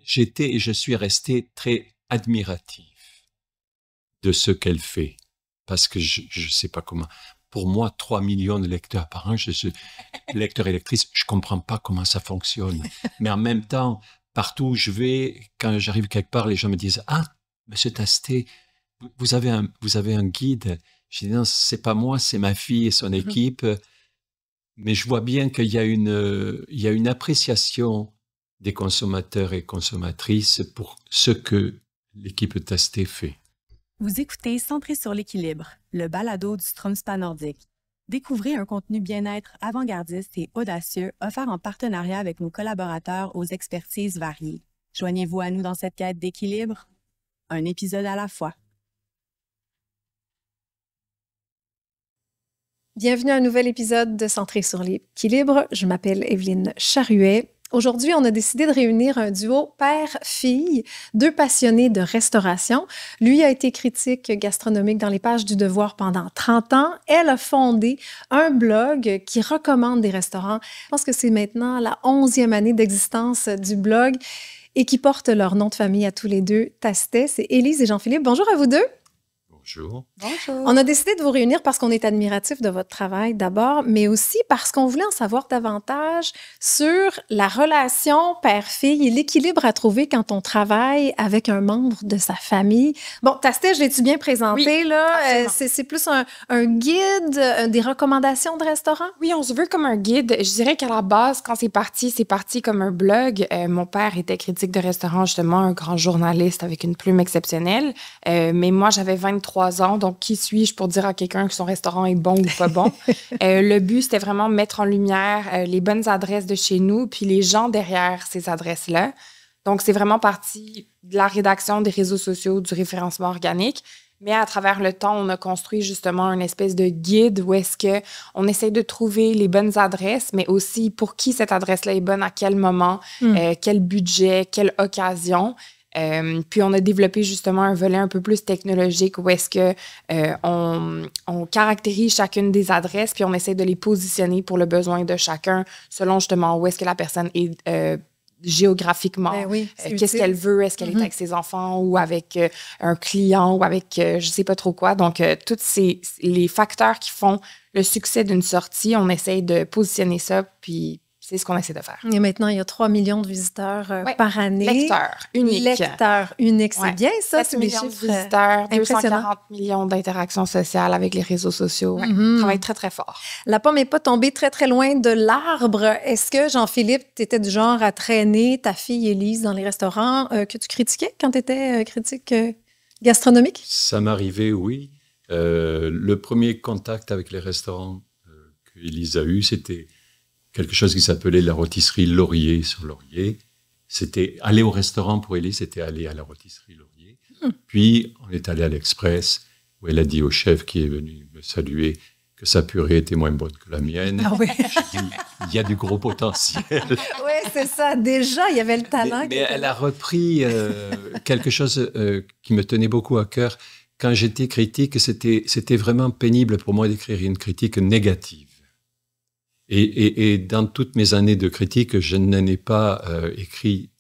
j'étais et je suis resté très admiratif de ce qu'elle fait. Parce que je sais pas comment. Pour moi, 3 millions de lecteurs par an, lecteurs et lectrices, je comprends pas comment ça fonctionne. Mais en même temps, partout où je vais, quand j'arrive quelque part, les gens me disent: «Ah, Monsieur Tastet, vous avez un guide?» Je dis: «Non, c'est pas moi, c'est ma fille et son équipe.» Mais je vois bien qu'il y a il y a une appréciation des consommateurs et consommatrices pour ce que l'équipe Tastet fait. Vous écoutez Centré sur l'équilibre, le balado du Stromspa nordique. Découvrez un contenu bien-être avant-gardiste et audacieux offert en partenariat avec nos collaborateurs aux expertises variées. Joignez-vous à nous dans cette quête d'équilibre, un épisode à la fois. Bienvenue à un nouvel épisode de Centré sur l'équilibre. Je m'appelle Evelyne Charuet. Aujourd'hui, on a décidé de réunir un duo père-fille, deux passionnés de restauration. Lui a été critique gastronomique dans les pages du Devoir pendant 30 ans. Elle a fondé un blog qui recommande des restaurants. Je pense que c'est maintenant la 11e année d'existence du blog et qui porte leur nom de famille à tous les deux, Tastet. C'est Élise et Jean-Philippe. Bonjour à vous deux. Bonjour. Bonjour. On a décidé de vous réunir parce qu'on est admiratif de votre travail d'abord, mais aussi parce qu'on voulait en savoir davantage sur la relation père-fille et l'équilibre à trouver quand on travaille avec un membre de sa famille. Bon, Tastet, je l'ai-tu bien présenté, oui, là? C'est plus un guide, des recommandations de restaurants? Oui, on se veut comme un guide. Je dirais qu'à la base, quand c'est parti comme un blog. Mon père était critique de restaurant, justement, un grand journaliste avec une plume exceptionnelle. Mais moi, j'avais 23 ans, donc qui suis-je pour dire à quelqu'un que son restaurant est bon ou pas bon? Le but, c'était vraiment mettre en lumière les bonnes adresses de chez nous, puis les gens derrière ces adresses-là. Donc, c'est vraiment parti de la rédaction des réseaux sociaux, du référencement organique. Mais à travers le temps, on a construit justement une espèce de guide où est-ce qu'on essaie de trouver les bonnes adresses, mais aussi pour qui cette adresse-là est bonne, à quel moment, quel budget, quelle occasion. Puis on a développé justement un volet un peu plus technologique où est-ce que on caractérise chacune des adresses puis on essaie de les positionner pour le besoin de chacun selon justement où est-ce que la personne est géographiquement. Qu'est-ce qu'elle veut? Est-ce qu'elle est avec ses enfants ou avec un client ou avec je sais pas trop quoi? Donc, tous les facteurs qui font le succès d'une sortie, on essaie de positionner ça puis c'est ce qu'on essaie de faire. Et maintenant, il y a 3 millions de visiteurs par année. Lecteurs uniques. Lecteurs uniques, c'est bien ça, c'est des millions chiffres de visiteurs, 240 millions d'interactions sociales avec les réseaux sociaux. On travaille très, très fort. La pomme n'est pas tombée très, très loin de l'arbre. Est-ce que, Jean-Philippe, tu étais du genre à traîner ta fille Élise dans les restaurants que tu critiquais quand tu étais critique gastronomique? Ça m'arrivait, oui. Le premier contact avec les restaurants qu'Élise a eu, c'était quelque chose qui s'appelait la rôtisserie Laurier sur Laurier. C'était aller au restaurant pour Élise, c'était aller à la rôtisserie Laurier. Puis, on est allé à l'Express, où elle a dit au chef qui est venu me saluer que sa purée était moins bonne que la mienne. Ah oui. J'ai dit, il y a du gros potentiel. Oui, c'est ça. Déjà, il y avait le talent. Mais elle a repris quelque chose qui me tenait beaucoup à cœur. Quand j'étais critique, c'était vraiment pénible pour moi d'écrire une critique négative. Et dans toutes mes années de critique, je n'en ai pas écrit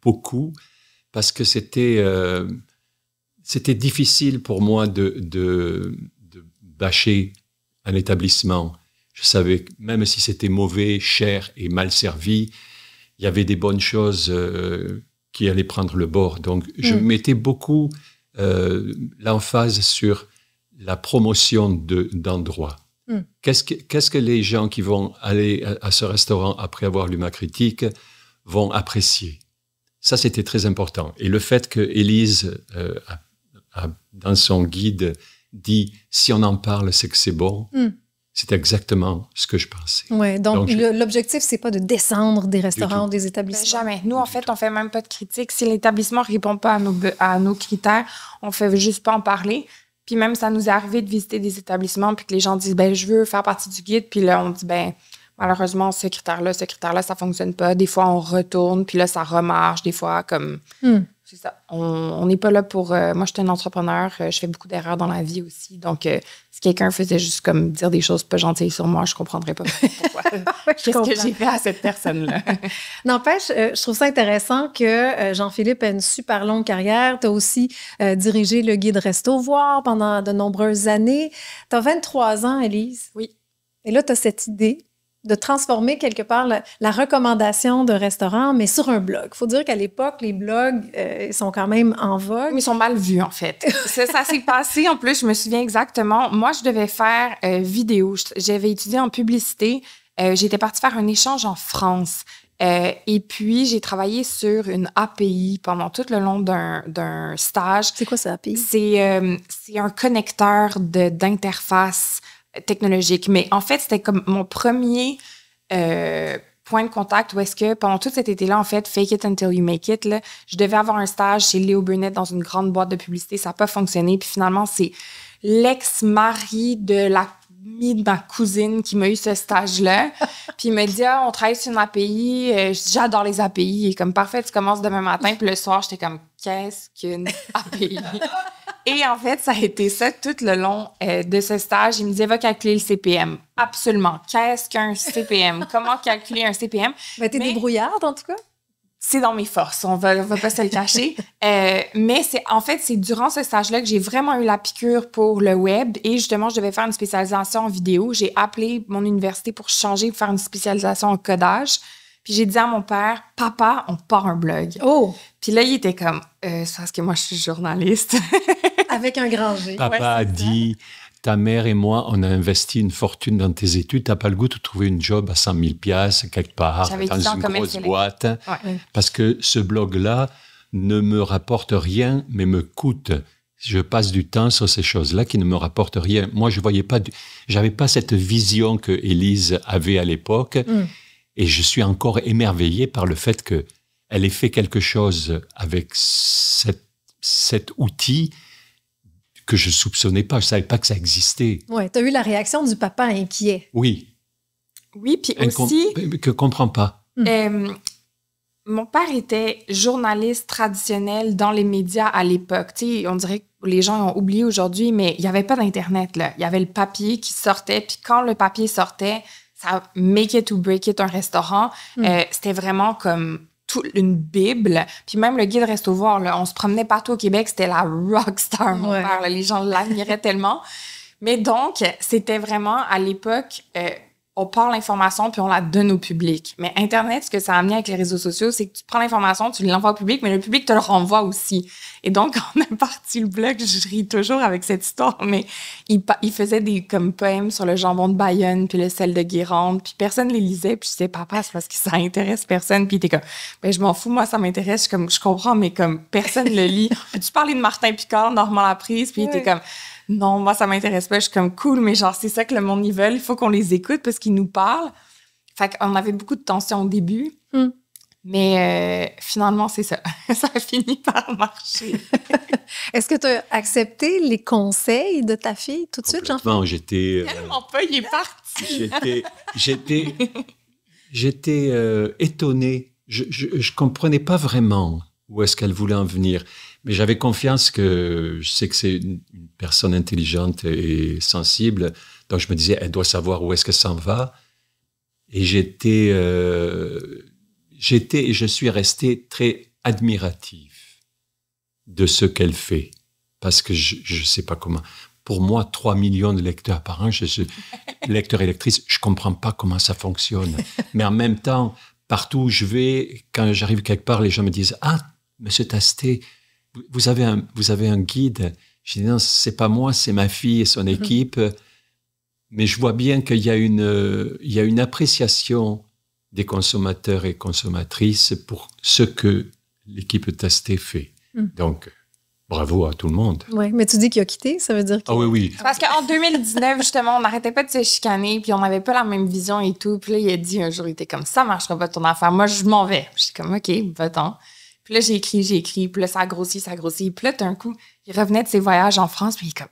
beaucoup parce que c'était difficile pour moi de bâcher un établissement. Je savais que même si c'était mauvais, cher et mal servi, il y avait des bonnes choses qui allaient prendre le bord. Donc, je mettais beaucoup l'emphase sur la promotion d'endroits. Qu'est-ce que les gens qui vont aller à ce restaurant après avoir lu ma critique vont apprécier? Ça, c'était très important. Et le fait que Élise, dans son guide, dit « si on en parle, c'est que c'est bon », c'est exactement ce que je pensais. Oui, donc l'objectif, c'est pas de descendre des restaurants ou des établissements. Jamais. Nous, en fait, on fait même pas de critique. Si l'établissement répond pas à nos critères, on fait juste pas en parler. Puis même, ça nous est arrivé de visiter des établissements puis que les gens disent « ben je veux faire partie du guide ». Puis là, on dit « ben malheureusement, ce critère-là, ça fonctionne pas. » Des fois, on retourne, puis là, ça remarche. Des fois, comme... c'est ça. On n'est pas là pour... moi, je suis une entrepreneur. Je fais beaucoup d'erreurs dans la vie aussi. Donc, si quelqu'un faisait juste comme dire des choses pas gentilles sur moi, je comprendrais pas pourquoi. Qu'est-ce que j'ai fait à cette personne-là? N'empêche, je trouve ça intéressant que Jean-Philippe a une super longue carrière. Tu as aussi dirigé le guide Resto Voir pendant de nombreuses années. Tu as 23 ans, Élise. Oui. Et là, tu as cette idée de transformer quelque part la recommandation de restaurant, mais sur un blog. Il faut dire qu'à l'époque, les blogs sont quand même en vogue. Mais ils sont mal vus, en fait. Ça s'est passé, en plus, je me souviens exactement. Moi, je devais faire vidéo. J'avais étudié en publicité. J'étais partie faire un échange en France. Et puis, j'ai travaillé sur une API pendant tout le long d'un stage. C'est quoi ça, API? C'est un connecteur d'interface technologique. Mais en fait, c'était comme mon premier point de contact où est-ce que pendant tout cet été-là, en fait, fake it until you make it, là, je devais avoir un stage chez Léo Burnett dans une grande boîte de publicité. Ça n'a pas fonctionné. Puis finalement, c'est l'ex-mari de l'ami de ma cousine qui m'a eu ce stage-là. Puis il m'a dit, on travaille sur une API. J'adore les API. Et comme, parfait, tu commences demain matin. Puis le soir, j'étais comme, qu'est-ce qu'une API? Et en fait, ça a été ça tout le long de ce stage. Il me disait, va calculer le CPM. Absolument. Qu'est-ce qu'un CPM? Comment calculer un CPM? Ben, t'es débrouillarde, en tout cas. C'est dans mes forces, on va pas se le cacher. Mais c'est durant ce stage-là que j'ai vraiment eu la piqûre pour le web. Et justement, je devais faire une spécialisation en vidéo. J'ai appelé mon université pour changer, pour faire une spécialisation en codage. Puis j'ai dit à mon père, papa, on part un blog. Oh! Puis là, il était comme, c'est parce que moi, je suis journaliste. Avec un grand G. Papa a dit, ta mère et moi, on a investi une fortune dans tes études. T'as pas le goût de trouver une job à 100 000 $ quelque part, dans une grosse boîte. Ouais. Parce que ce blog-là ne me rapporte rien, mais me coûte. Je passe du temps sur ces choses-là qui ne me rapportent rien. Moi, j'avais pas cette vision que Élise avait à l'époque. Et je suis encore émerveillé par le fait qu'elle ait fait quelque chose avec cet outil que je ne soupçonnais pas. Je ne savais pas que ça existait. Oui, tu as eu la réaction du papa inquiet. Oui, puis aussi... Que ne comprend pas. Mon père était journaliste traditionnel dans les médias à l'époque. Tu sais, on dirait que les gens ont oublié aujourd'hui, mais il n'y avait pas d'Internet, là. Il y avait le papier qui sortait, puis quand le papier sortait, ça make it or break it un restaurant. C'était vraiment comme une bible. Puis même le guide Resto Voir, là, on se promenait partout au Québec, c'était la rockstar, mon père. Là, les gens l'admiraient tellement. Mais donc, c'était vraiment, à l'époque, on part l'information puis on la donne au public. Mais Internet, ce que ça a amené avec les réseaux sociaux, c'est que tu prends l'information, tu l'envoies au public, mais le public te le renvoie aussi. Et donc, quand on a parti le blog, je ris toujours avec cette histoire, mais il faisait des comme poèmes sur le jambon de Bayonne puis le sel de Guérande, puis personne les lisait, puis je disais, papa, c'est parce que ça intéresse personne. Puis il était comme, ben je m'en fous, moi, ça m'intéresse. Je comprends, mais comme personne le lit. Peux-tu parler de Martin Picard, Normand Laprise? Puis il était comme... Non, moi, ça m'intéresse pas. Je suis comme cool, mais genre, c'est ça que le monde, ils veulent. Il faut qu'on les écoute parce qu'ils nous parlent. Fait qu'on avait beaucoup de tension au début. Mais finalement, c'est ça. Ça a fini par marcher. Est-ce que tu as accepté les conseils de ta fille tout de suite, Jean-Philippe? J'étais... Tellement pas, il est parti. J'étais étonné. Je comprenais pas vraiment où est-ce qu'elle voulait en venir. Mais j'avais confiance que je sais que c'est une personne intelligente et sensible. Donc, je me disais, elle doit savoir où est-ce que ça en va. Et j'étais et je suis resté très admiratif de ce qu'elle fait. Parce que je sais pas comment. Pour moi, 3 millions de lecteurs par an, lecteurs et lectrices, je comprends pas comment ça fonctionne. Mais en même temps, partout où je vais, quand j'arrive quelque part, les gens me disent, ah, Monsieur Tastet, vous avez un guide. Je dis non, c'est pas moi, c'est ma fille et son équipe. Mais je vois bien qu'il y a une appréciation des consommateurs et consommatrices pour ce que l'équipe Tastet fait. Donc, bravo à tout le monde. Oui, mais tu dis qu'il a quitté, ça veut dire qu'il... Ah oui. Parce qu'en 2019, justement, on n'arrêtait pas de se chicaner, puis on n'avait pas la même vision et tout. Puis là, il a dit un jour, il était comme, ça marchera pas ton affaire. Moi, je m'en vais. Je suis comme, OK, va-t'en. Puis là, j'ai écrit. Puis là, ça a grossi. Puis là, d'un coup, il revenait de ses voyages en France. Puis il est comme,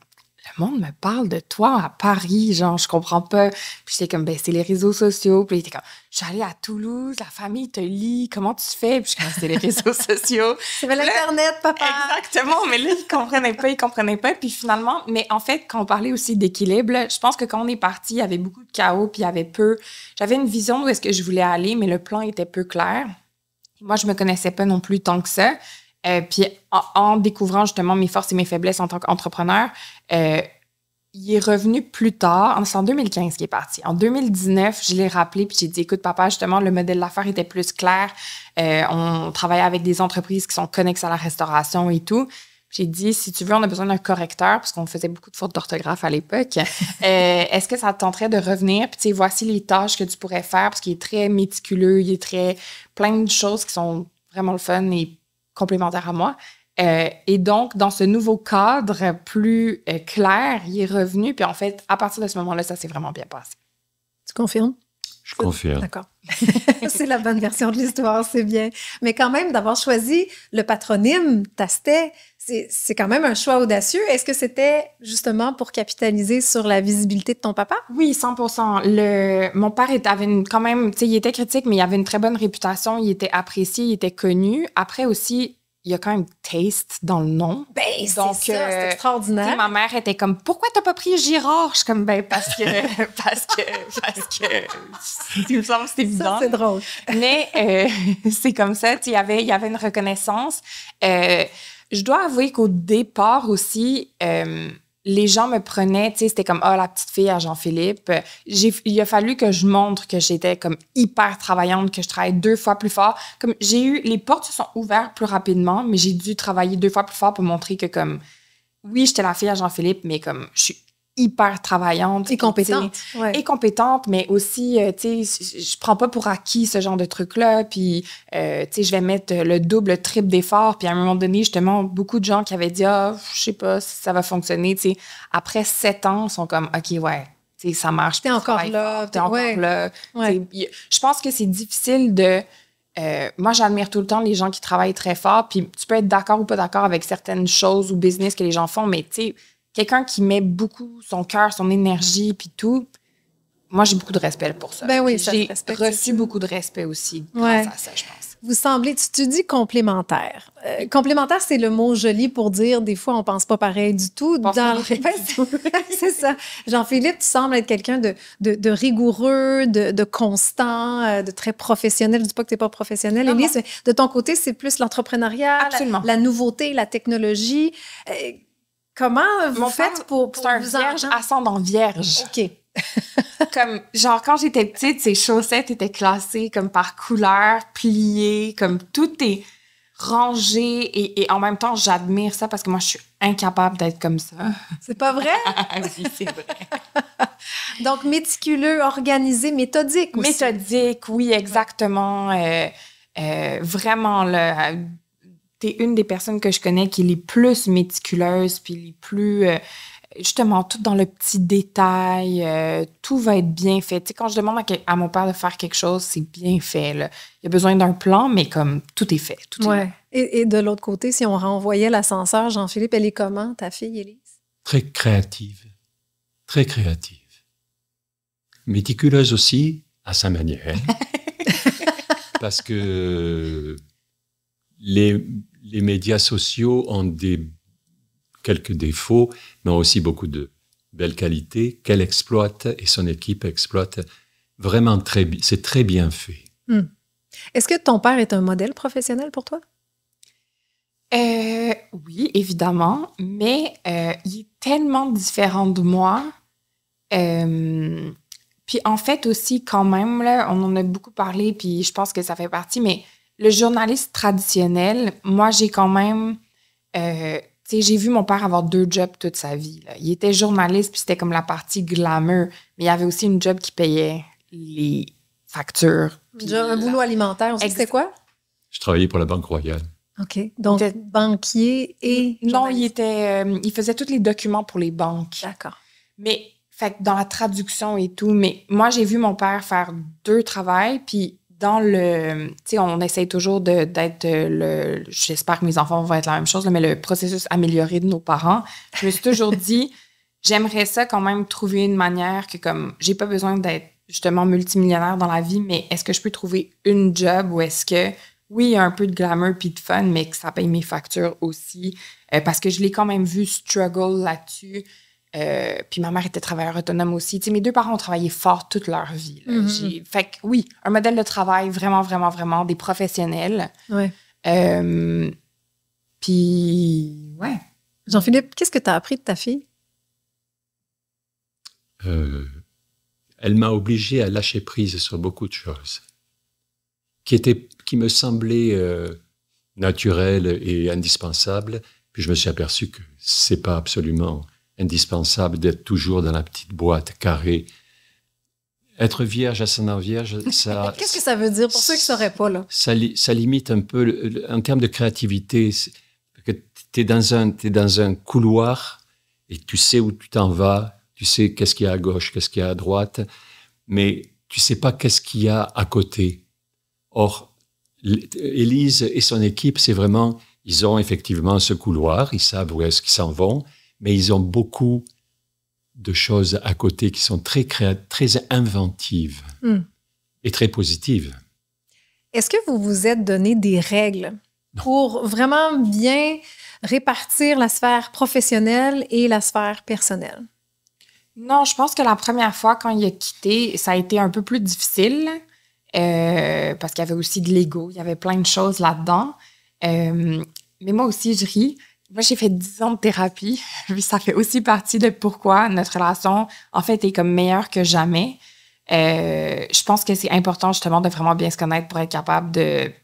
le monde me parle de toi à Paris, genre, je comprends pas. Puis j'étais comme, ben, c'est les réseaux sociaux. Puis il était comme, je suis allée à Toulouse, la famille te lit, comment tu fais? Puis je suis comme, c'est les réseaux sociaux. C'est l'Internet, papa! Exactement, mais là, ils comprenaient pas. Puis finalement, mais en fait, quand on parlait aussi d'équilibre, là, je pense que quand on est parti, il y avait beaucoup de chaos, puis il y avait peu... J'avais une vision d'où est-ce que je voulais aller, mais le plan était peu clair. Moi, je me connaissais pas non plus tant que ça. Puis en découvrant justement mes forces et mes faiblesses en tant qu'entrepreneur, il est revenu plus tard. C'est en 2015 qu'il est parti. En 2019, je l'ai rappelé puis j'ai dit, écoute, papa, justement, le modèle d'affaires était plus clair. On travaillait avec des entreprises qui sont connexes à la restauration et tout. J'ai dit, si tu veux, on a besoin d'un correcteur parce qu'on faisait beaucoup de fautes d'orthographe à l'époque. Est-ce que ça te tenterait de revenir? Puis, tu sais, voici les tâches que tu pourrais faire parce qu'il est très méticuleux, il est très... plein de choses qui sont vraiment le fun et complémentaires à moi. Et donc, dans ce nouveau cadre plus clair, il est revenu. Puis en fait, à partir de ce moment-là, ça s'est vraiment bien passé. Tu confirmes? Je confirme. D'accord. C'est la bonne version de l'histoire, c'est bien. Mais quand même, d'avoir choisi le patronyme Tastet, c'est quand même un choix audacieux. Est-ce que c'était justement pour capitaliser sur la visibilité de ton papa? Oui, 100%. Mon père avait quand même, tu sais, il était critique, mais il avait une très bonne réputation. Il était apprécié, il était connu. Après aussi, il y a quand même taste dans le nom. Ben, donc, c'est extraordinaire. Ma mère était comme, pourquoi t'as pas pris Girard? Je suis comme, ben, parce que, il me semble que c'est évident. Ça, c'est drôle. Mais c'est comme ça, tu sais, il y avait une reconnaissance. Je dois avouer qu'au départ aussi, les gens me prenaient, tu sais, c'était comme, la petite fille à Jean-Philippe. Il a fallu que je montre que j'étais comme hyper travaillante, que je travaillais 2 fois plus fort. Comme les portes se sont ouvertes plus rapidement, mais j'ai dû travailler 2 fois plus fort pour montrer que comme, oui, j'étais la fille à Jean-Philippe, mais comme, je suis hyper travaillante. Et compétente. Ouais. Et compétente, mais aussi, tu sais, je prends pas pour acquis ce genre de truc-là, puis, tu sais, je vais mettre le double, le triple d'effort, puis à un moment donné, justement, beaucoup de gens qui avaient dit, je sais pas si ça va fonctionner, tu sais, après 7 ans, sont comme, OK, ouais, tu sais, ça marche. T'es encore là. T'es encore là. Ouais. Je pense que c'est difficile de... moi, j'admire tout le temps les gens qui travaillent très fort, puis tu peux être d'accord ou pas d'accord avec certaines choses ou business que les gens font, mais tu sais, quelqu'un qui met beaucoup son cœur, son énergie, puis tout, moi, j'ai beaucoup de respect pour ça. Ben oui, j'ai reçu beaucoup de respect aussi grâce à ça, je pense. Vous semblez, tu dis complémentaire. Complémentaire, c'est le mot joli pour dire des fois, on pense pas pareil du tout. C'est ça. Jean-Philippe, tu sembles être quelqu'un de rigoureux, de constant, de très professionnel. Je dis pas que tu n'es pas professionnelle, Élise, mais de ton côté, c'est plus l'entrepreneuriat, la nouveauté, la technologie. Comment vous faites pour c'est un vierge ascendant vierge. OK. Comme, genre, quand j'étais petite, ses chaussettes étaient classées comme par couleur, pliées, comme tout est rangé et en même temps, j'admire ça parce que moi, je suis incapable d'être comme ça. C'est pas vrai? Oui, c'est vrai. Donc, méticuleux, organisé, méthodique aussi. Méthodique, oui, exactement. Vraiment, là... T'es une des personnes que je connais qui est les plus méticuleuses, puis les plus, justement, tout dans le petit détail, tout va être bien fait. Tu sais, quand je demande à mon père de faire quelque chose, c'est bien fait, là. Il y a besoin d'un plan, mais comme tout est fait. Tout est là. Et de l'autre côté, si on renvoyait l'ascenseur, Jean-Philippe, elle est comment, ta fille, Élise? Très créative. Très créative. Méticuleuse aussi, à sa manière. Parce que les médias sociaux ont quelques défauts, mais ont aussi beaucoup de belles qualités qu'elle exploite et son équipe exploite vraiment c'est très bien fait. Est-ce que ton père est un modèle professionnel pour toi? Oui, évidemment, mais il est tellement différent de moi. Puis en fait aussi, quand même, là, on en a beaucoup parlé, puis je pense que ça fait partie, mais le journaliste traditionnel, moi, j'ai quand même... tu sais, j'ai vu mon père avoir 2 jobs toute sa vie. Là. Il était journaliste, puis c'était comme la partie glamour. Mais il y avait aussi une job qui payait les factures. Un boulot alimentaire aussi, c'était quoi? Je travaillais pour la Banque Royale. OK. Donc, banquier et non, il faisait tous les documents pour les banques. D'accord. Mais, fait dans la traduction et tout, mais moi, j'ai vu mon père faire 2 travails, puis dans le... Tu sais, on essaye toujours d'être j'espère que mes enfants vont être la même chose, là, mais le processus amélioré de nos parents. Je me suis toujours dit, j'aimerais ça quand même trouver une manière que comme j'ai pas besoin d'être justement multimillionnaire dans la vie, mais est-ce que je peux trouver une job où est-ce que oui, il y a un peu de glamour puis de fun, mais que ça paye mes factures aussi. Parce que je l'ai quand même vu struggle là-dessus. Puis ma mère était travailleur autonome aussi. Tu sais, mes deux parents ont travaillé fort toute leur vie. Là. Fait que oui, un modèle de travail vraiment, vraiment, vraiment des professionnels. Ouais. Puis, ouais. Jean-Philippe, qu'est-ce que tu as appris de ta fille? Elle m'a obligé à lâcher prise sur beaucoup de choses qui me semblaient naturelles et indispensables. Puis je me suis aperçu que c'est pas absolument indispensable d'être toujours dans la petite boîte carrée. Être vierge, ascendant vierge, ça... Qu'est-ce que ça veut dire pour ceux qui ne sauraient pas, là? Ça limite un peu, en termes de créativité, que tu es dans un couloir et tu sais où tu t'en vas, tu sais qu'est-ce qu'il y a à gauche, qu'est-ce qu'il y a à droite, mais tu sais pas qu'est-ce qu'il y a à côté. Or, Élise et son équipe, c'est vraiment, ils ont effectivement ce couloir, ils savent où est-ce qu'ils s'en vont, mais ils ont beaucoup de choses à côté qui sont très inventives et très positives. Est-ce que vous vous êtes donné des règles pour vraiment bien répartir la sphère professionnelle et la sphère personnelle? Non, je pense que la première fois, quand il a quitté, ça a été un peu plus difficile parce qu'il y avait aussi de l'ego, il y avait plein de choses là-dedans. Mais moi aussi, je ris. Moi, j'ai fait 10 ans de thérapie, puis ça fait aussi partie de pourquoi notre relation, en fait, est comme meilleure que jamais. Je pense que c'est important, justement, de vraiment bien se connaître pour être capable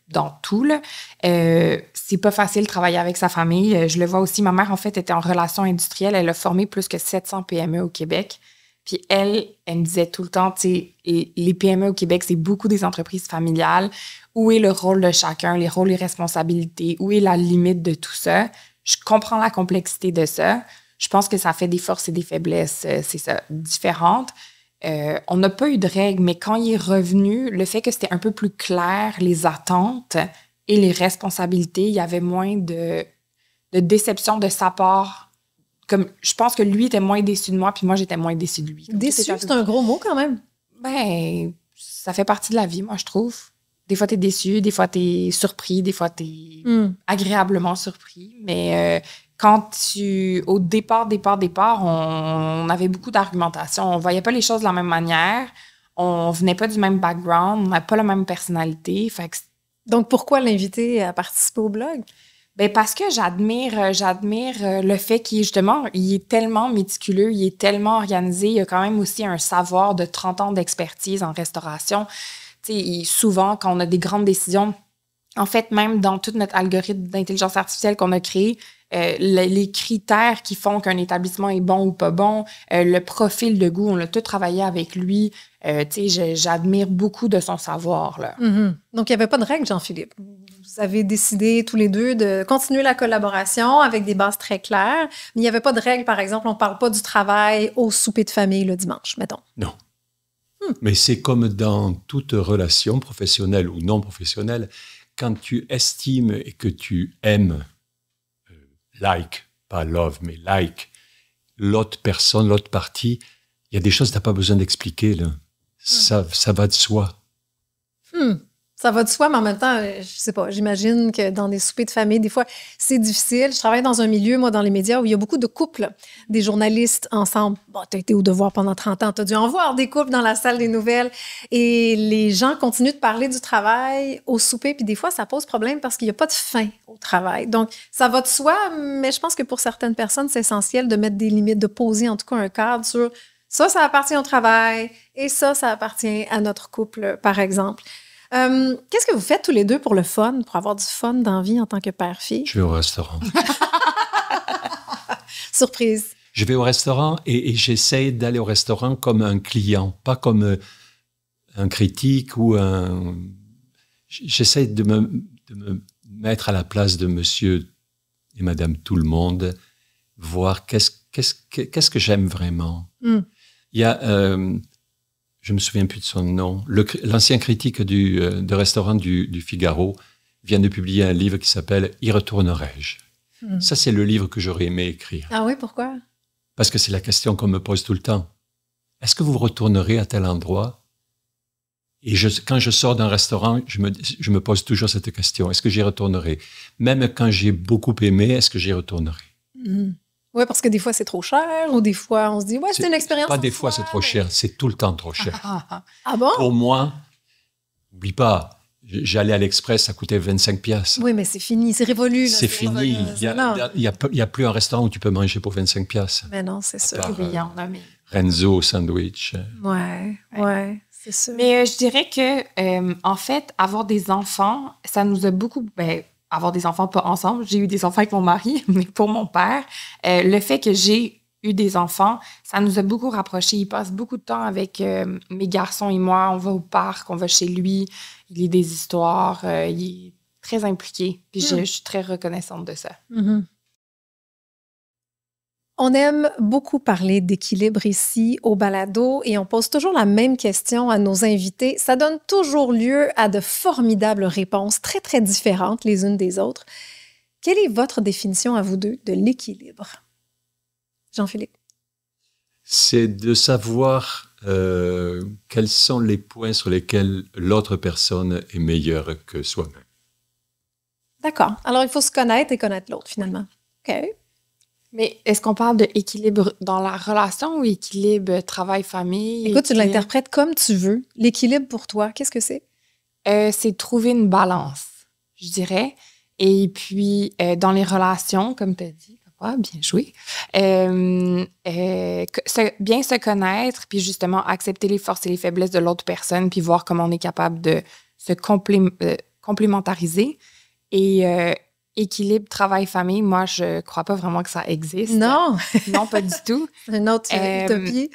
dans tout, là. C'est pas facile de travailler avec sa famille. Je le vois aussi. Ma mère, en fait, était en relations industrielles. Elle a formé plus que 700 PME au Québec. Puis elle me disait tout le temps, tu sais, les PME au Québec, c'est beaucoup des entreprises familiales. Où est le rôle de chacun, les rôles et responsabilités? Où est la limite de tout ça? Je comprends la complexité de ça. Je pense que ça fait des forces et des faiblesses, c'est ça, différentes. On n'a pas eu de règles, mais quand il est revenu, le fait que c'était un peu plus clair, les attentes et les responsabilités, il y avait moins de déception de sa part. Comme, je pense que lui était moins déçu de moi, puis moi, j'étais moins déçue de lui. Déçu, c'est un gros mot quand même. Ben, ça fait partie de la vie, moi, je trouve. Des fois, t'es déçu, des fois, t'es surpris, des fois, t'es agréablement surpris. Mais au départ, on avait beaucoup d'argumentation. On voyait pas les choses de la même manière. On venait pas du même background. On n'avait pas la même personnalité. Fait que... Donc, pourquoi l'inviter à participer au blog? Ben parce que j'admire le fait qu'il est tellement méticuleux, il est tellement organisé. Il a quand même aussi un savoir de 30 ans d'expertise en restauration. Tu sais, souvent, quand on a des grandes décisions, en fait, même dans tout notre algorithme d'intelligence artificielle qu'on a créé, les critères qui font qu'un établissement est bon ou pas bon, le profil de goût, on l'a tout travaillé avec lui. Tu sais, j'admire beaucoup de son savoir, là. Donc, il n'y avait pas de règle, Jean-Philippe. Vous avez décidé tous les deux de continuer la collaboration avec des bases très claires. Mais il n'y avait pas de règle, par exemple, on ne parle pas du travail au souper de famille le dimanche, mettons. Non. Mais c'est comme dans toute relation professionnelle ou non professionnelle, quand tu estimes et que tu aimes, pas love, mais l'autre personne, l'autre partie, il y a des choses que tu n'as pas besoin d'expliquer, là. Ça va de soi. Ça va de soi, mais en même temps, je sais pas, j'imagine que dans des soupers de famille, des fois, c'est difficile. Je travaille dans un milieu, moi, dans les médias, où il y a beaucoup de couples, des journalistes ensemble. Bon, t'as été au Devoir pendant 30 ans, t'as dû en voir des couples dans la salle des nouvelles. Et les gens continuent de parler du travail au souper, puis des fois, ça pose problème parce qu'il n'y a pas de fin au travail. Donc, ça va de soi, mais je pense que pour certaines personnes, c'est essentiel de mettre des limites, de poser en tout cas un cadre sur ça appartient au travail et ça appartient à notre couple, par exemple. Qu'est-ce que vous faites tous les deux pour le fun, pour avoir du fun dans la vie en tant que père-fille? Je vais au restaurant. Surprise. Je vais au restaurant et j'essaie d'aller au restaurant comme un client, pas comme un critique ou un... J'essaie de me mettre à la place de monsieur et madame tout le monde, voir qu'est-ce que j'aime vraiment. Il y a... je me souviens plus de son nom. L'ancien critique de restaurant du Figaro vient de publier un livre qui s'appelle « Y retournerai-je ». Ça, c'est le livre que j'aurais aimé écrire. Ah oui, pourquoi? parce que c'est la question qu'on me pose tout le temps. Est-ce que vous retournerez à tel endroit? Et quand je sors d'un restaurant, je me pose toujours cette question. Est-ce que j'y retournerai? Même quand j'ai beaucoup aimé, est-ce que j'y retournerai? Oui, parce que des fois, c'est trop cher, ou des fois, on se dit, ouais, c'est une expérience. Pas des fois, c'est trop cher, c'est tout le temps trop cher. Ah bon? Pour moi, n'oublie pas, j'allais à l'Express, ça coûtait 25 piastres. Oui, mais c'est fini, c'est révolu. Là, c'est fini. Il y a plus un restaurant où tu peux manger pour 25 piastres. Mais non, c'est sûr. Renzo sandwich. Ouais, c'est sûr. Mais je dirais que, en fait, avoir des enfants, ça nous a beaucoup... avoir des enfants, pas ensemble. J'ai eu des enfants avec mon mari, mais pour mon père, le fait que j'ai eu des enfants, ça nous a beaucoup rapprochés. Il passe beaucoup de temps avec mes garçons et moi. On va au parc, on va chez lui. Il lit des histoires. Il est très impliqué. Puis je suis très reconnaissante de ça. On aime beaucoup parler d'équilibre ici au balado et on pose toujours la même question à nos invités. Ça donne toujours lieu à de formidables réponses très, très différentes les unes des autres. Quelle est votre définition à vous deux de l'équilibre? Jean-Philippe? C'est de savoir quels sont les points sur lesquels l'autre personne est meilleure que soi-même. D'accord. Alors, il faut se connaître et connaître l'autre, finalement. OK. Mais est-ce qu'on parle d'équilibre dans la relation ou équilibre travail-famille? Écoute, tu l'interprètes comme tu veux. L'équilibre pour toi, qu'est-ce que c'est? C'est trouver une balance, je dirais. Et puis, dans les relations, comme tu as dit, papa, bien joué, bien se connaître, puis justement accepter les forces et les faiblesses de l'autre personne, puis voir comment on est capable de se complémentariser. Et équilibre travail-famille, moi, je crois pas vraiment que ça existe. Non! Non, pas du tout. C'est une autre utopie.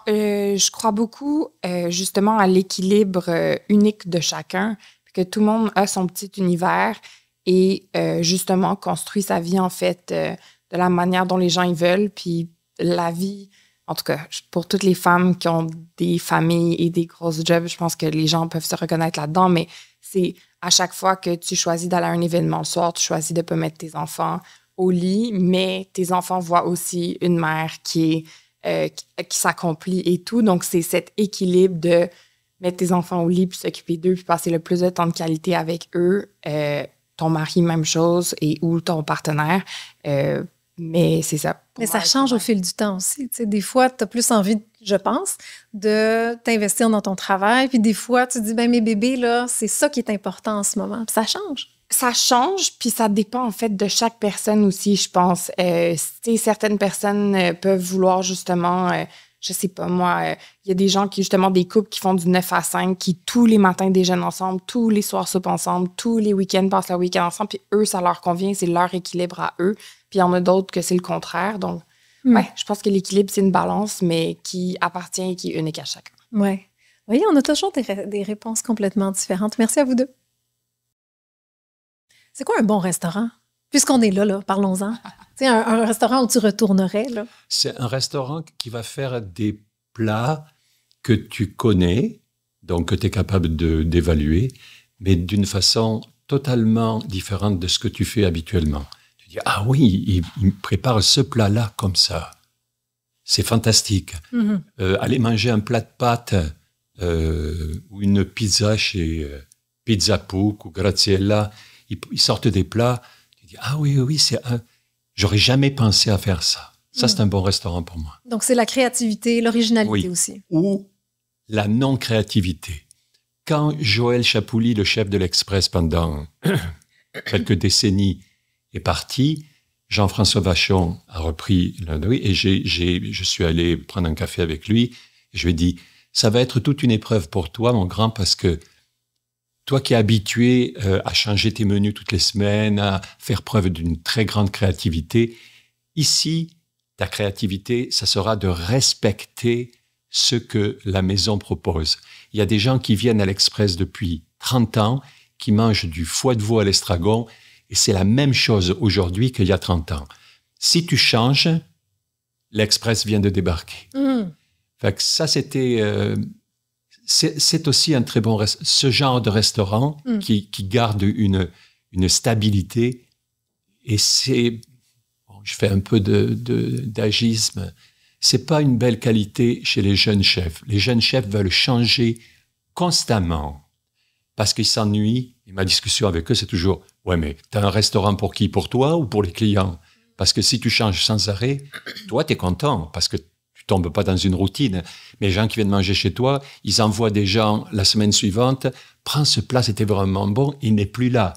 Je crois beaucoup, justement, à l'équilibre unique de chacun, que tout le monde a son petit univers et, justement, construit sa vie, en fait, de la manière dont les gens y veulent. Puis la vie, en tout cas, pour toutes les femmes qui ont des familles et des grosses jobs, je pense que les gens peuvent se reconnaître là-dedans, mais c'est à chaque fois que tu choisis d'aller à un événement le soir, tu choisis de ne pas mettre tes enfants au lit, mais tes enfants voient aussi une mère qui s'accomplit et tout. Donc, c'est cet équilibre de mettre tes enfants au lit, puis s'occuper d'eux, puis passer le plus de temps de qualité avec eux. Ton mari, même chose, ou ton partenaire. Mais c'est ça. Mais ça change au fil du temps aussi. Tu sais, des fois, tu as plus envie, je pense, de t'investir dans ton travail. Puis des fois, tu te dis, mes bébés, là, c'est ça qui est important en ce moment. Puis ça change. Ça change, puis ça dépend, en fait, de chaque personne aussi, je pense. Tu sais, certaines personnes peuvent vouloir, justement, je sais pas, moi, il y a des gens qui, justement, des couples qui font du 9 à 5, qui tous les matins déjeunent ensemble, tous les soirs soupent ensemble, tous les week-ends passent leur week-end ensemble, puis eux, ça leur convient, c'est leur équilibre à eux. Puis il y en a d'autres que c'est le contraire. Donc, je pense que l'équilibre, c'est une balance, mais qui appartient et qui est unique à chacun. Oui. Vous voyez, on a toujours des réponses complètement différentes. Merci à vous deux. C'est quoi un bon restaurant? Puisqu'on est là, parlons-en. Tu sais, un restaurant où tu retournerais, là. C'est un restaurant qui va faire des plats que tu connais, donc que tu es capable d'évaluer, mais d'une façon totalement différente de ce que tu fais habituellement. Tu dis, ah oui, il prépare ce plat-là comme ça. C'est fantastique. Aller manger un plat de pâtes ou une pizza chez Pizza Pook ou Graziella, ils sortent des plats. Tu dis, ah oui, j'aurais jamais pensé à faire ça. Ça, c'est un bon restaurant pour moi. Donc, c'est la créativité, l'originalité aussi. Ou la non-créativité. Quand Joël Chapouli, le chef de l'Express pendant quelques décennies, est parti, Jean-François Vachon a repris et je suis allé prendre un café avec lui. Et je lui ai dit, ça va être toute une épreuve pour toi, mon grand, parce que toi qui es habitué à changer tes menus toutes les semaines, à faire preuve d'une très grande créativité, ici, ta créativité, ça sera de respecter ce que la maison propose. Il y a des gens qui viennent à l'Express depuis 30 ans, qui mangent du foie de veau à l'estragon, et c'est la même chose aujourd'hui qu'il y a 30 ans. Si tu changes, l'Express vient de débarquer. Fait que ça, c'est aussi un très bon ce genre de restaurant qui garde une stabilité. Et c'est je fais un peu d'agisme. C'est pas une belle qualité chez les jeunes chefs. Les jeunes chefs veulent changer constamment parce qu'ils s'ennuient. Et ma discussion avec eux, c'est toujours « Ouais, mais t'as un restaurant pour qui? Pour toi ou pour les clients? Parce que si tu changes sans arrêt, toi, t'es content parce que tu tombes pas dans une routine. Mais les gens qui viennent manger chez toi, ils envoient des gens la semaine suivante. Prends ce plat, c'était vraiment bon. Il n'est plus là. »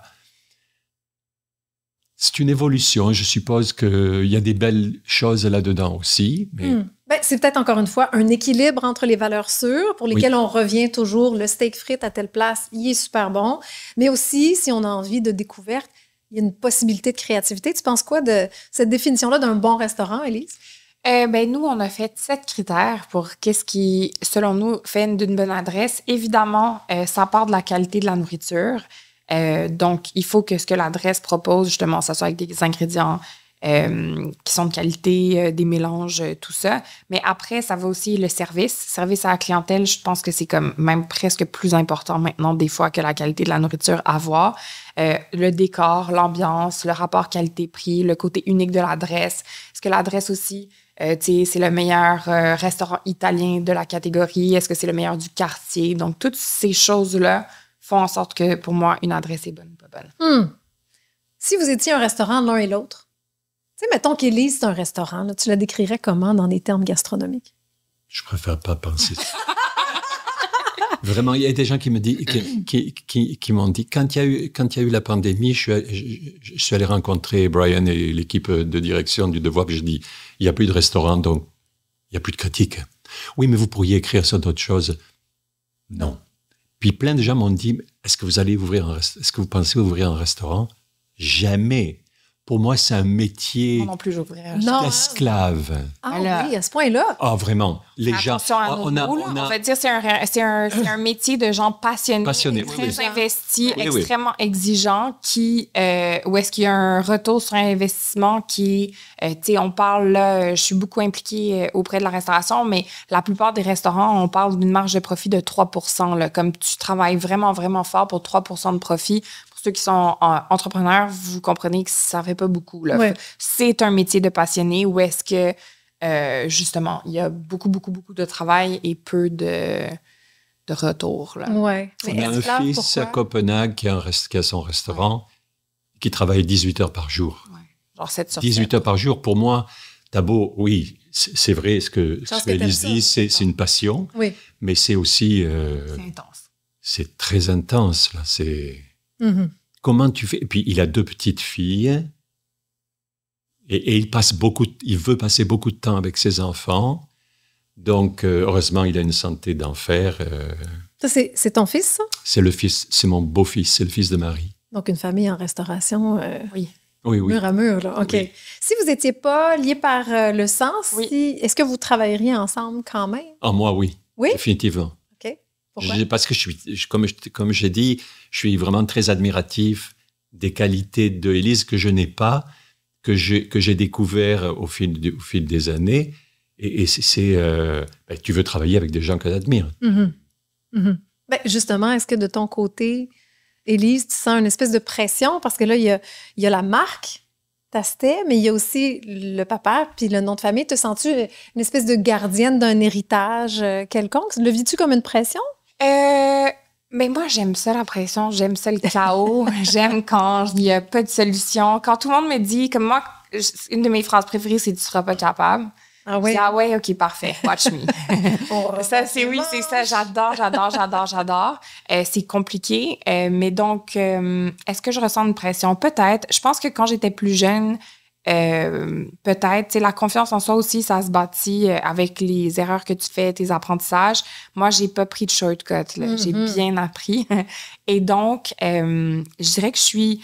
C'est une évolution. Je suppose qu'il y a des belles choses là-dedans aussi. Mais... Ben, c'est peut-être encore une fois un équilibre entre les valeurs sûres pour lesquelles on revient toujours. Le steak frites à telle place, il est super bon. Mais aussi, si on a envie de découverte, il y a une possibilité de créativité. Tu penses quoi de cette définition-là d'un bon restaurant, Élise? Ben, nous, on a fait 7 critères pour qu'est-ce qui, selon nous, fait d'une bonne adresse. Évidemment, ça part de la qualité de la nourriture. Donc, il faut que ce que l'adresse propose, justement, ça soit avec des ingrédients qui sont de qualité, des mélanges, tout ça. Mais après, ça va aussi le service. Service à la clientèle, je pense que c'est comme même presque plus important maintenant, des fois, que la qualité de la nourriture à voir. Le décor, l'ambiance, le rapport qualité-prix, le côté unique de l'adresse. Est-ce que l'adresse aussi, c'est le meilleur restaurant italien de la catégorie? Est-ce que c'est le meilleur du quartier? Donc, toutes ces choses-là font en sorte que, pour moi, une adresse est bonne ou pas bonne. Si vous étiez un restaurant l'un et l'autre, tu sais, mettons qu'Élise, c'est un restaurant, là, tu la décrirais comment dans des termes gastronomiques? Je préfère pas penser ça. Vraiment, il y a des gens qui me disent, qui m'ont dit, quand il y a eu la pandémie, je suis allé rencontrer Brian et l'équipe de direction du Devoir, puis je dis, il n'y a plus de restaurant, donc il n'y a plus de critique. Oui, mais vous pourriez écrire ça d'autres choses. Non. Puis plein de gens m'ont dit, est-ce que vous pensez ouvrir un restaurant? Jamais. Pour moi, c'est un métier Moi non plus, j'ouvrirais. d'esclave. Ah oui, à ce point-là? Ah, vraiment. Les gens... Attention à nos mots, là. On va dire c'est un métier de gens passionnés très investis, extrêmement exigeants, où est-ce qu'il y a un retour sur investissement qui, tu sais, on parle, là, je suis beaucoup impliquée auprès de la restauration, mais la plupart des restaurants, on parle d'une marge de profit de 3 %, là, comme tu travailles vraiment, vraiment fort pour 3 % de profit. Ceux qui sont entrepreneurs, vous comprenez que ça ne fait pas beaucoup. Là. Ouais. C'est un métier de passionné où est-ce que, justement, il y a beaucoup, beaucoup, beaucoup de travail et peu de retour. Oui. On a un fils à Copenhague qui a son restaurant, qui travaille 18 heures par jour. Ouais. Genre 7 sur 18 7. heures par jour, pour moi, t'as beau, oui, c'est vrai, ce que Élise dit, c'est une passion, mais c'est aussi... c'est intense. C'est très intense, là, c'est... Comment tu fais? Et puis, il a 2 petites filles et il veut passer beaucoup de temps avec ses enfants. Donc, heureusement, il a une santé d'enfer. Ça, c'est ton fils, ça? C'est mon beau-fils, c'est le fils de Marie. Donc, une famille en restauration. Oui. Mur à mur, là. OK. Oui. Si vous n'étiez pas liés par le sang, est-ce que vous travailleriez ensemble quand même? Ah, moi, oui. Oui? Définitivement. OK. Pourquoi? Parce que comme j'ai dit, je suis vraiment très admiratif des qualités de Élise que je n'ai pas, que j'ai découvert au fil des années. Et tu veux travailler avec des gens que tu admires. Ben, justement, est-ce que de ton côté, Élise, tu sens une espèce de pression? Parce que là, il y a la marque, Tastet, mais il y a aussi le papa puis le nom de famille. Te sens-tu une espèce de gardienne d'un héritage quelconque? Le vis-tu comme une pression? Mais moi, j'aime ça, la pression. J'aime ça, le chaos. J'aime quand il n'y a pas de solution. Quand tout le monde me dit, comme moi, une de mes phrases préférées, c'est « tu seras pas capable ». Ah oui? Ah ouais, OK, parfait. Watch me. Ça, c'est ça. J'adore. C'est compliqué. Mais donc, est-ce que je ressens une pression? Peut-être. Je pense que quand j'étais plus jeune, peut-être. Tu sais, la confiance en soi aussi, ça se bâtit avec les erreurs que tu fais, tes apprentissages. Moi, j'ai pas pris de shortcut. Là. J'ai bien appris. Et donc, je dirais que je suis...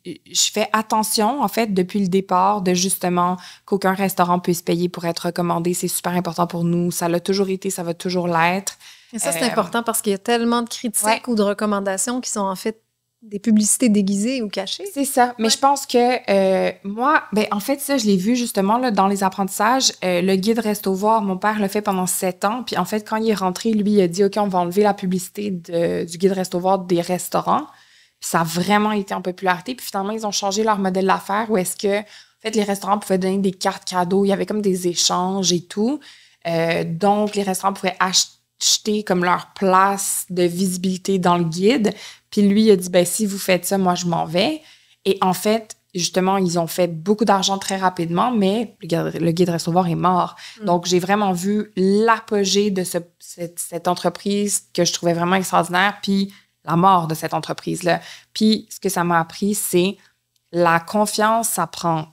je fais attention, en fait, depuis le départ, de justement qu'aucun restaurant puisse payer pour être recommandé. C'est super important pour nous. Ça l'a toujours été, ça va toujours l'être. Et ça, c'est important parce qu'il y a tellement de critiques ou de recommandations qui sont en fait des publicités déguisées ou cachées. C'est ça. Mais je pense que moi, en fait, ça, je l'ai vu justement là, dans les apprentissages. Le guide Resto Voir, mon père l'a fait pendant 7 ans. Puis en fait, quand il est rentré, lui, il a dit, OK, on va enlever la publicité du guide Resto Voir des restaurants. Puis ça a vraiment été en popularité. Puis finalement, ils ont changé leur modèle d'affaires où est-ce que, en fait, les restaurants pouvaient donner des cartes cadeaux. Il y avait comme des échanges et tout. Donc, les restaurants pouvaient acheter comme leur place de visibilité dans le guide. Puis lui, il a dit, ben si vous faites ça, moi, je m'en vais. Et en fait, justement, ils ont fait beaucoup d'argent très rapidement, mais le guide Resto-Voir est mort. Donc, j'ai vraiment vu l'apogée de cette entreprise que je trouvais vraiment extraordinaire, puis la mort de cette entreprise-là. Puis, ce que ça m'a appris, c'est la confiance, ça prend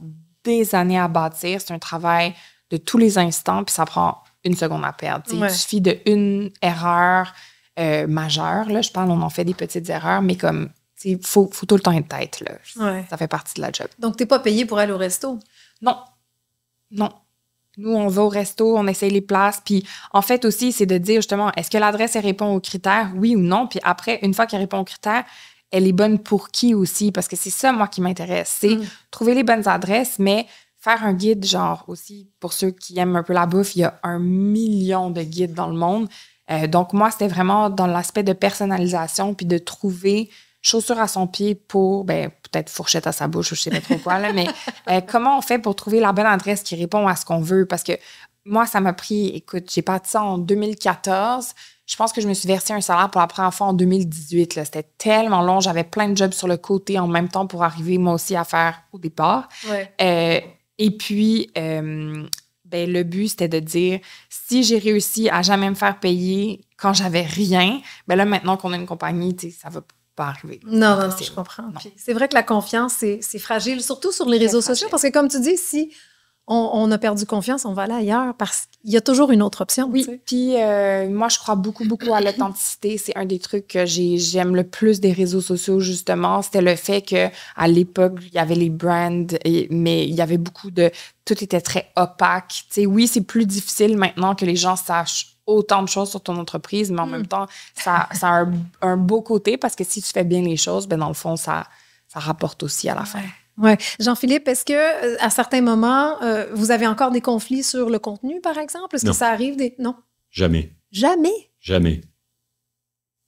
des années à bâtir. C'est un travail de tous les instants, puis ça prend une seconde à perdre. Il suffit d'une erreur majeure. Là, je parle, on en fait des petites erreurs, mais comme... Il faut tout le temps être tête, là. Ça fait partie de la job. Donc, t'es pas payé pour aller au resto? Non. Nous, on va au resto, on essaye les places. Puis, en fait, aussi, c'est de dire, justement, est-ce que l'adresse, elle répond aux critères, oui ou non? Puis après, une fois qu'elle répond aux critères, elle est bonne pour qui aussi? Parce que c'est ça, moi, qui m'intéresse. C'est trouver les bonnes adresses, mais faire un guide, genre, aussi, pour ceux qui aiment un peu la bouffe, il y a 1 million de guides dans le monde. Donc, moi, c'était vraiment dans l'aspect de personnalisation puis de trouver... chaussure à son pied pour, peut-être fourchette à sa bouche ou je sais pas trop quoi, là, mais comment on fait pour trouver la bonne adresse qui répond à ce qu'on veut? Parce que moi, ça m'a pris, écoute, j'ai parti ça en 2014. Je pense que je me suis versé un salaire pour la première fois en 2018. Là. C'était tellement long. J'avais plein de jobs sur le côté en même temps pour arriver, moi aussi, à faire au départ. Et puis, le but, c'était de dire, si j'ai réussi à jamais me faire payer quand j'avais rien, là, maintenant qu'on a une compagnie, ça va pas arriver. Non, je comprends. Puis c'est vrai que la confiance, c'est fragile, surtout sur les réseaux sociaux, parce que comme tu dis, si on a perdu confiance, on va aller ailleurs, parce qu'il y a toujours une autre option. Oui, puis moi, je crois beaucoup à l'authenticité. C'est un des trucs que j'aime le plus des réseaux sociaux, justement. C'était le fait qu'à l'époque, il y avait les brands, mais il y avait beaucoup de... Tout était très opaque. Oui, c'est plus difficile maintenant que les gens sachent autant de choses sur ton entreprise, mais en même temps, ça a un beau côté parce que si tu fais bien les choses, dans le fond, ça rapporte aussi à la fin. Oui. Jean-Philippe, est-ce que à certains moments, vous avez encore des conflits sur le contenu, par exemple? Est-ce que ça arrive Non? Jamais. Jamais? Jamais.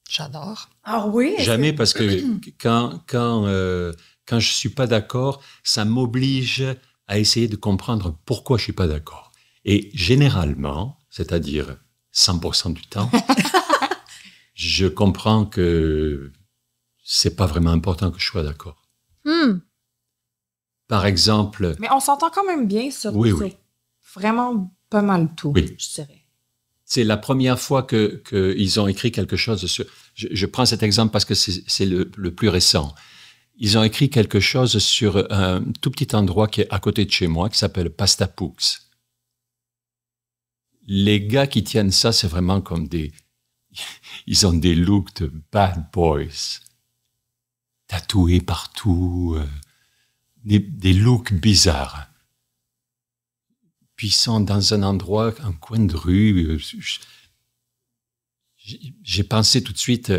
J'adore. Ah oui? Jamais parce que quand je suis pas d'accord, ça m'oblige à essayer de comprendre pourquoi je suis pas d'accord. Et généralement, c'est-à-dire 100% du temps, je comprends que c'est pas vraiment important que je sois d'accord. Par exemple... Mais on s'entend quand même bien sur vraiment pas mal tout, je dirais. C'est la première fois qu'ils ont écrit quelque chose sur... Je prends cet exemple parce que c'est le plus récent. Ils ont écrit quelque chose sur un tout petit endroit qui est à côté de chez moi, qui s'appelle Pasta Pux. Les gars qui tiennent ça, c'est vraiment comme ils ont des looks de bad boys. Tatoués partout, des looks bizarres. Puis ils sont dans un endroit, un coin de rue. J'ai pensé tout de suite,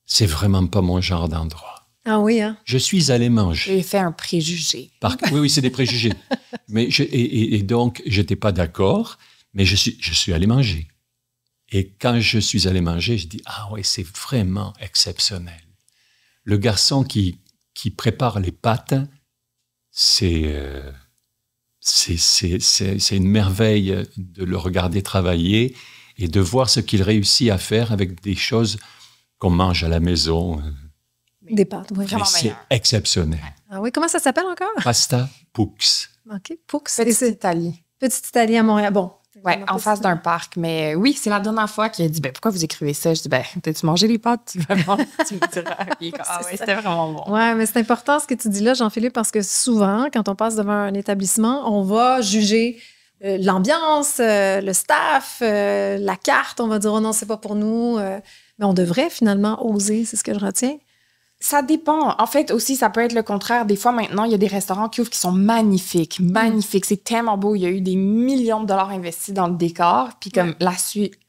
c'est vraiment pas mon genre d'endroit. Ah oui, hein? Je suis allé manger. J'ai fait un préjugé. Oui, c'est des préjugés. Mais et donc, j'étais pas d'accord. Mais je suis allé manger. Et quand je suis allé manger, je dis, ah ouais, c'est vraiment exceptionnel. Le garçon qui prépare les pâtes, c'est une merveille de le regarder travailler et de voir ce qu'il réussit à faire avec des choses qu'on mange à la maison. Des pâtes, oui. Vraiment c'est exceptionnel. Ah oui, comment ça s'appelle encore? Pasta Pux. OK, Pux. Petite Italie. Petite Italie à Montréal. Bon. Oui, en face d'un parc. Mais oui, c'est la dernière fois qu'il a dit, pourquoi vous écrivez ça? Je dis, t'as-tu mangé les pâtes? Tu me diras. Ah oui, c'était vraiment bon. Oui, mais c'est important ce que tu dis là, Jean-Philippe, parce que souvent, quand on passe devant un établissement, on va juger l'ambiance, le staff, la carte. On va dire, oh non, c'est pas pour nous. Mais on devrait finalement oser, c'est ce que je retiens. Ça dépend. En fait, aussi, ça peut être le contraire. Des fois, maintenant, il y a des restaurants qui ouvrent qui sont magnifiques. Magnifiques. C'est tellement beau. Il y a eu des millions de dollars investis dans le décor. Puis comme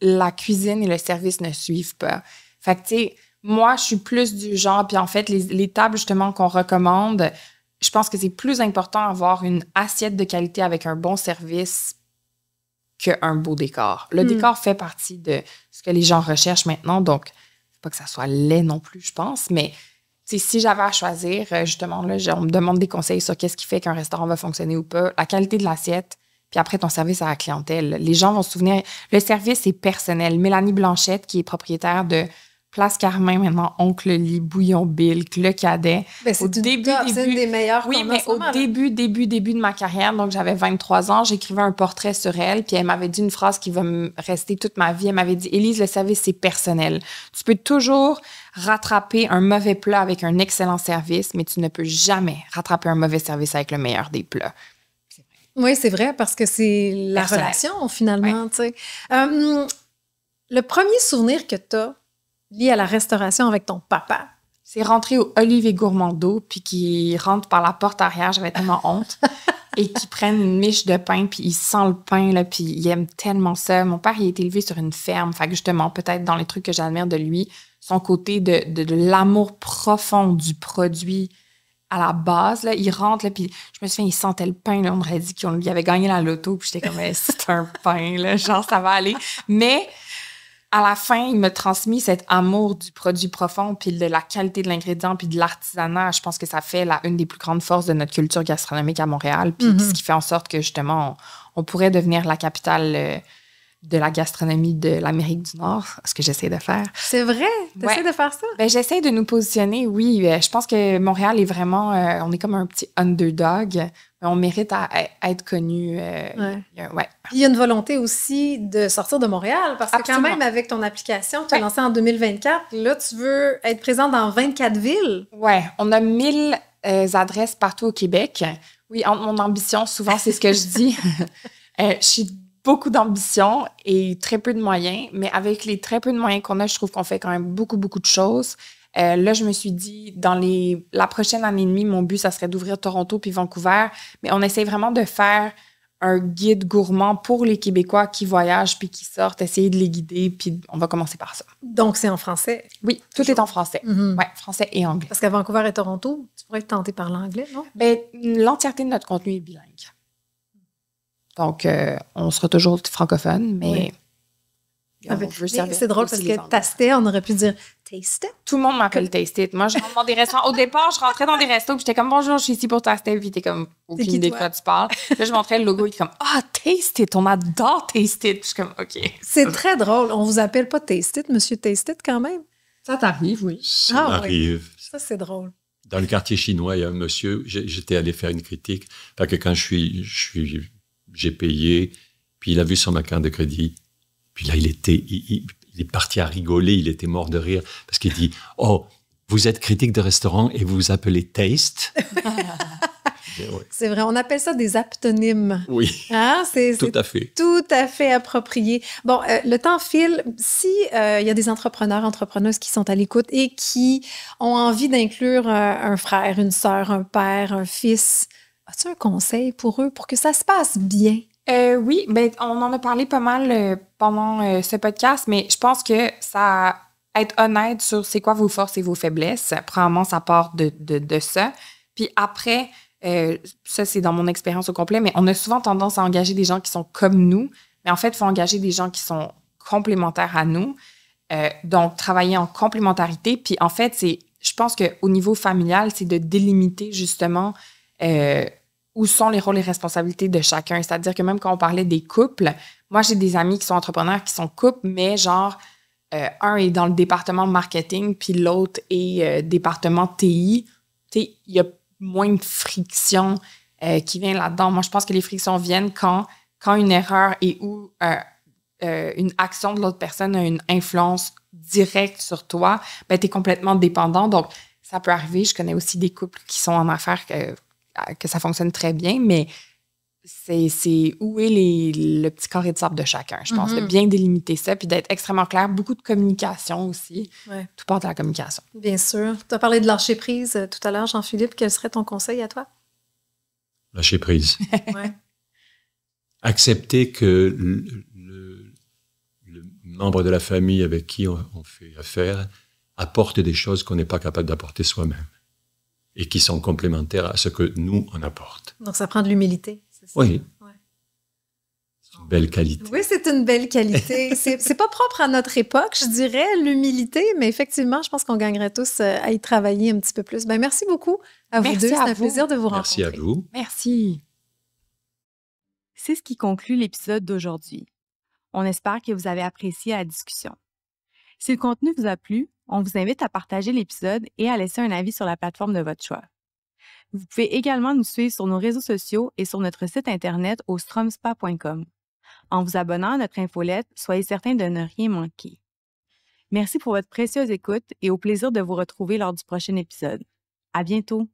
la cuisine et le service ne suivent pas. Fait que, tu sais, moi, je suis plus du genre... Puis en fait, les tables, justement, qu'on recommande, je pense que c'est plus important d'avoir une assiette de qualité avec un bon service qu'un beau décor. Le décor fait partie de ce que les gens recherchent maintenant. Donc, pas que ça soit laid non plus, je pense, mais... si j'avais à choisir, justement, là, on me demande des conseils sur qu'est-ce qui fait qu'un restaurant va fonctionner ou pas, la qualité de l'assiette, puis après ton service à la clientèle. Les gens vont se souvenir, le service est personnel. Mélanie Blanchette, qui est propriétaire de Place Carmin, maintenant Oncle Lit, Bouillon Bill, Le Cadet. Ben, c'est une des meilleures. Oui, mais au début de ma carrière, donc j'avais 23 ans, j'écrivais un portrait sur elle, puis elle m'avait dit une phrase qui va me rester toute ma vie. Elle m'avait dit, Élise, le service, c'est personnel. Tu peux toujours rattraper un mauvais plat avec un excellent service, mais tu ne peux jamais rattraper un mauvais service avec le meilleur des plats. Oui, c'est vrai, parce que c'est la relation, finalement. Tu sais. Le premier souvenir que tu as lié à la restauration avec ton papa? C'est rentrer au Olivier Gourmando, puis qui rentre par la porte arrière, j'avais tellement honte, et qui prennent une miche de pain, puis il sent le pain, là, puis il aime tellement ça. Mon père, il a été élevé sur une ferme, fait que justement, peut-être dans les trucs que j'admire de lui, son côté de l'amour profond du produit à la base, là, il rentre, là, puis je me souviens, il sentait le pain, là, on aurait dit qu'il avait gagné la loto, puis j'étais comme, c'est un pain, là, genre, ça va aller. Mais à la fin, il m'a transmis cet amour du produit profond, puis de la qualité de l'ingrédient, puis de l'artisanat. Je pense que ça fait une des plus grandes forces de notre culture gastronomique à Montréal, puis ce qui fait en sorte que, justement, on pourrait devenir la capitale de la gastronomie de l'Amérique du Nord, ce que j'essaie de faire. C'est vrai? T'essaies de faire ça? Ben, j'essaie de nous positionner, oui. Je pense que Montréal est vraiment... on est comme un petit underdog, mais on mérite à être connu. Il y a une volonté aussi de sortir de Montréal, parce que quand même, avec ton application que tu as lancée en 2024, là, tu veux être présent dans 24 villes. Oui, on a 1000 adresses partout au Québec. Oui, mon ambition, souvent, c'est ce que je dis. Je suis beaucoup d'ambition et très peu de moyens, mais avec les très peu de moyens qu'on a, je trouve qu'on fait quand même beaucoup, beaucoup de choses. Là, je me suis dit, dans la prochaine année et demie, mon but, ça serait d'ouvrir Toronto puis Vancouver, mais on essaie vraiment de faire un guide gourmand pour les Québécois qui voyagent puis qui sortent, essayer de les guider, puis on va commencer par ça. Donc, c'est en français? Oui, tout est en français. Oui, français et anglais. Parce qu'à Vancouver et Toronto, tu pourrais être tenté par l'anglais, non? Bien, l'entièreté de notre contenu est bilingue. Donc, on sera toujours francophone, mais c'est drôle parce que Tastet, on aurait pu dire Taste It. Tout le monde m'appelle Taste It. Moi, je rentre dans des restaurants. Au départ, je rentrais dans des restos, puis j'étais comme, bonjour, je suis ici pour Taste It. Puis t'es comme, aucune idée de quoi tu parles. Là, je montrais le logo, il est comme, Taste It, on adore Taste It. Puis je suis comme, OK. C'est très drôle. On vous appelle pas Taste It, monsieur Taste It, quand même? Ça t'arrive, oui. Ça m'arrive. Oui. Ça, c'est drôle. Dans le quartier chinois, il y a un monsieur, j'étais allé faire une critique, parce que quand j'ai payé, puis il a vu sur ma carte de crédit, puis là, il est parti à rigoler, il était mort de rire, parce qu'il dit, vous êtes critique de restaurant et vous vous appelez Taste? C'est vrai, on appelle ça des aptonymes. Oui, c'est tout à fait. Tout à fait approprié. Bon, le temps file. Si il y a des entrepreneuses qui sont à l'écoute et qui ont envie d'inclure un frère, une sœur, un père, un fils, as-tu un conseil pour eux pour que ça se passe bien? Oui, ben, on en a parlé pas mal pendant ce podcast, mais je pense que être honnête sur c'est quoi vos forces et vos faiblesses, premièrement, ça part de ça. Puis après, ça, c'est dans mon expérience au complet, mais on a souvent tendance à engager des gens qui sont comme nous, mais en fait, il faut engager des gens qui sont complémentaires à nous. Donc, travailler en complémentarité. Puis en fait, je pense qu'au niveau familial, c'est de délimiter justement où sont les rôles et responsabilités de chacun. C'est-à-dire que même quand on parlait des couples, moi, j'ai des amis qui sont entrepreneurs, qui sont couples, mais genre, un est dans le département marketing, puis l'autre est département TI. Tu sais, il y a moins de friction qui vient là-dedans. Moi, je pense que les frictions viennent quand une erreur et ou une action de l'autre personne a une influence directe sur toi, ben, tu es complètement dépendant. Donc, ça peut arriver. Je connais aussi des couples qui sont en affaires que ça fonctionne très bien, mais c'est où est le petit carré de sable de chacun, je pense, de bien délimiter ça, puis d'être extrêmement clair. Beaucoup de communication aussi. Ouais. Tout part de la communication. Bien sûr. Tu as parlé de lâcher prise tout à l'heure, Jean-Philippe. Quel serait ton conseil à toi? Lâcher prise. Ouais. Accepter que le membre de la famille avec qui on fait affaire apporte des choses qu'on n'est pas capable d'apporter soi-même et qui sont complémentaires à ce que nous, on apporte. Donc, ça prend de l'humilité, c'est ça? Oui. Ouais. Une belle qualité. Oui, c'est une belle qualité. C'est pas propre à notre époque, je dirais, l'humilité, mais effectivement, je pense qu'on gagnerait tous à y travailler un petit peu plus. Ben, merci beaucoup à vous deux. C'est un plaisir de vous rencontrer. Merci à vous. Merci. C'est ce qui conclut l'épisode d'aujourd'hui. On espère que vous avez apprécié la discussion. Si le contenu vous a plu, on vous invite à partager l'épisode et à laisser un avis sur la plateforme de votre choix. Vous pouvez également nous suivre sur nos réseaux sociaux et sur notre site internet au stromspa.com. En vous abonnant à notre infolette, soyez certain de ne rien manquer. Merci pour votre précieuse écoute et au plaisir de vous retrouver lors du prochain épisode. À bientôt!